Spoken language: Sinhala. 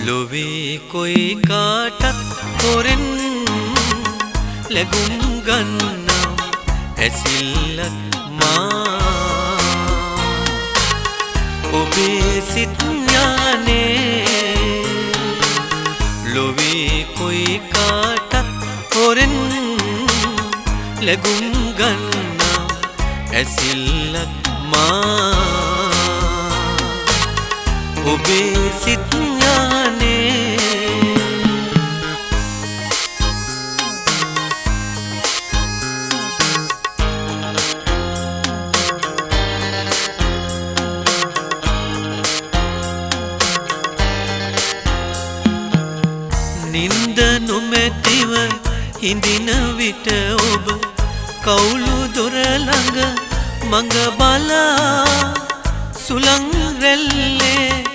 ලොවේ කොයි කාටත් හොරෙන් ලැබුම් ගන්නම් ඇසිල්ලක් මා ඔබේ සිත් ඥානේ ලොවේ කොයි කාටත් හොරෙන් ලැබුම් ගන්නම් ඇසිල්ලක් මා ඔබේ සිත් ඥානේ නින්ද නොමැතිව හිඳින විට ඔබ කවුළු දොර ළඟ මඟ බලා සුළං රැල්ලේ